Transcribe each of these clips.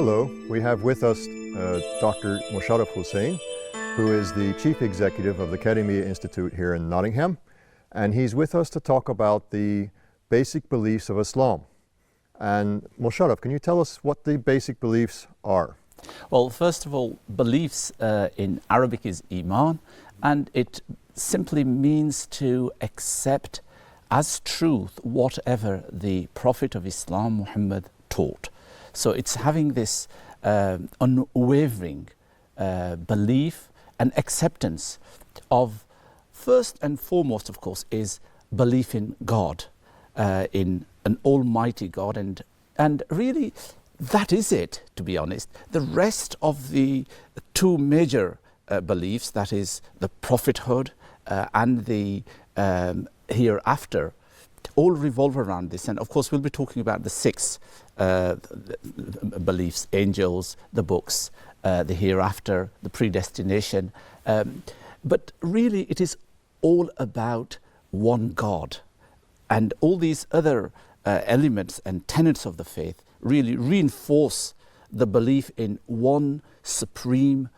Hello, we have with us Dr. Musharraf Hussain, who is the Chief Executive of the Kenapa Institute here in Nottingham, and he's with us to talk about the basic beliefs of Islam. And Musharraf, can you tell us what the basic beliefs are? Well, first of all, beliefs in Arabic is Iman, and it simply means to accept as truth whatever the Prophet of Islam, Muhammad, taught. So it's having this unwavering belief and acceptance of, first and foremost, of course, is belief in God, in an almighty God, and really that is it, to be honest. The rest of the two major beliefs, that is the prophethood and the hereafter, all revolve around this. And of course we'll be talking about the six beliefs: angels, the books, the hereafter, the predestination. But really it is all about one God. And all these other elements and tenets of the faith really reinforce the belief in one supreme,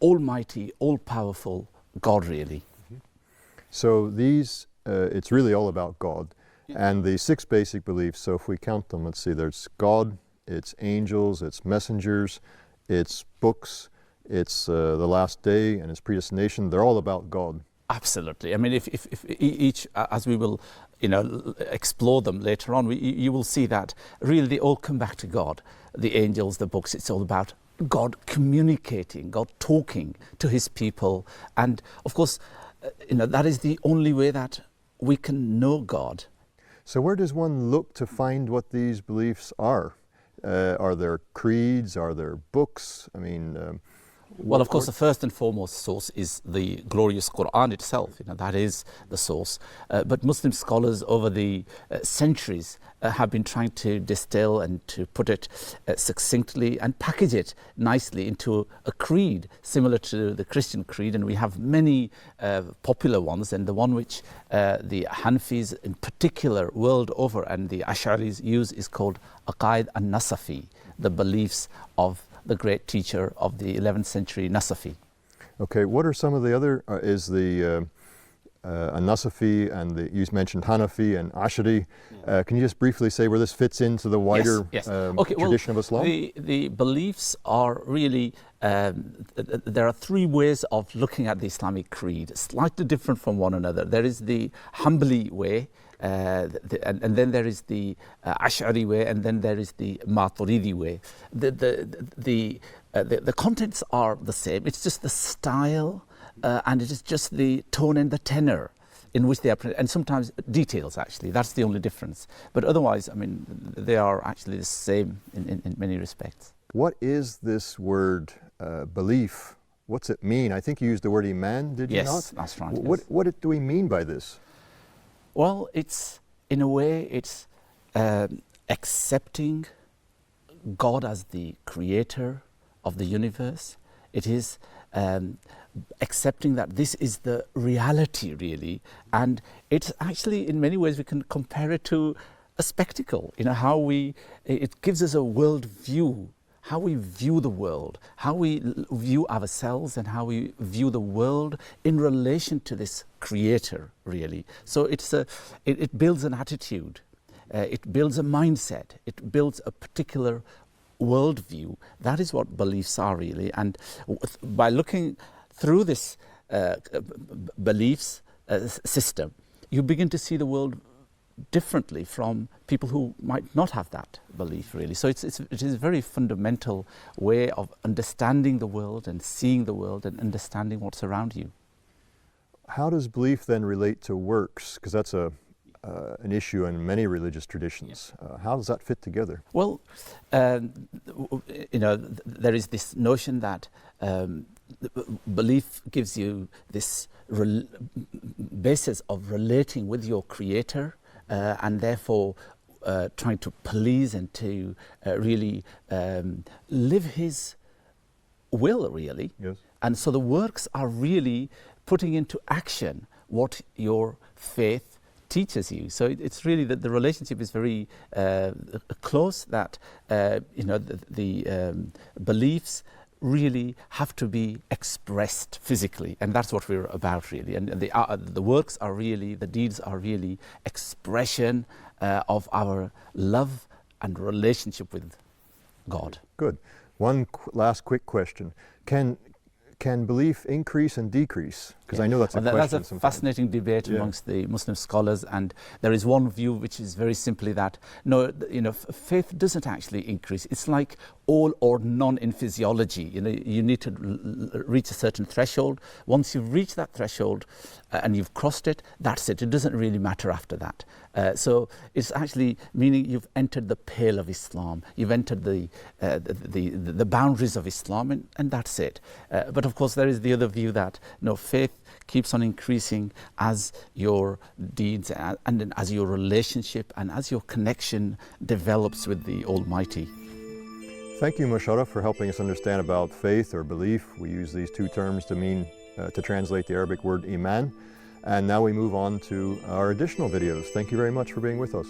almighty, all-powerful God, really. So these, it's really all about God. And the six basic beliefs, so if we count them, let's see, there's God, it's angels, it's messengers, it's books, it's the last day, and it's predestination. They're all about God. Absolutely. I mean, if each, as we will, explore them later on, you will see that really they all come back to God. The angels, the books, it's all about God communicating, God talking to His people. And of course, that is the only way that we can know God. So where does one look to find what these beliefs are? Are there creeds? Are there books? I mean... Well, of course, the first and foremost source is the glorious Quran itself. That is the source. But Muslim scholars over the centuries have been trying to distill and to put it succinctly and package it nicely into a creed similar to the Christian creed. And we have many popular ones, and the one which the Hanfis in particular world over and the Ash'aris use is called Aqaid an-Nasafi, the beliefs of the great teacher of the 11th century, Nasafi. Okay, what are some of the other, is the Nasafi, and you mentioned Hanafi and Ash'ari. Can you just briefly say where this fits into the wider tradition of Islam? The beliefs are really, there are three ways of looking at the Islamic creed, slightly different from one another. There is the Hanbali way, and then there is the Ash'ari way, and then there is the Maturidi way. The contents are the same. It's just the style, and it is just the tone and the tenor in which they are, and sometimes details actually. That's the only difference. But otherwise, I mean, they are actually the same in many respects. What is this word belief? What's it mean? I think you used the word Iman, did you not? Yes, that's right. What do we mean by this? Well, it's, in a way, it's accepting God as the creator of the universe. It is accepting that this is the reality, really. And it's actually, in many ways, we can compare it to a spectacle. How it gives us a world view, how we view the world, how we view ourselves, and how we view the world in relation to this creator, really. So it builds an attitude, it builds a mindset, it builds a particular worldview. That is what beliefs are, really. And by looking through this beliefs system, you begin to see the world differently from people who might not have that belief, really. So it is a very fundamental way of understanding the world and seeing the world and understanding what's around you. How does belief then relate to works? Because that's an issue in many religious traditions. How does that fit together? Well, there is this notion that belief gives you this basis of relating with your creator, and therefore trying to please and to really live his will, really. Yes. And so the works are really putting into action what your faith teaches you. So it's really that the relationship is very close, that the beliefs really have to be expressed physically, and that's what we're about really. And the works are really, the deeds are really expression of our love and relationship with God. Good. One last quick question. Can belief increase and decrease? Because I know that's a question That's a sometimes. fascinating debate amongst the Muslim scholars, and there is one view which is very simply that no, faith doesn't actually increase. It's like all or none in physiology. You need to reach a certain threshold. Once you've reached that threshold and you've crossed it, that's it. It doesn't really matter after that. So it's actually meaning you've entered the pale of Islam. You've entered the boundaries of Islam, and that's it. But of course, there is the other view that faith keeps on increasing as your deeds and as your relationship and as your connection develops with the Almighty. Thank you, Musharraf, for helping us understand about faith or belief. We use these two terms to mean to translate the Arabic word Iman. And now we move on to our additional videos. Thank you very much for being with us.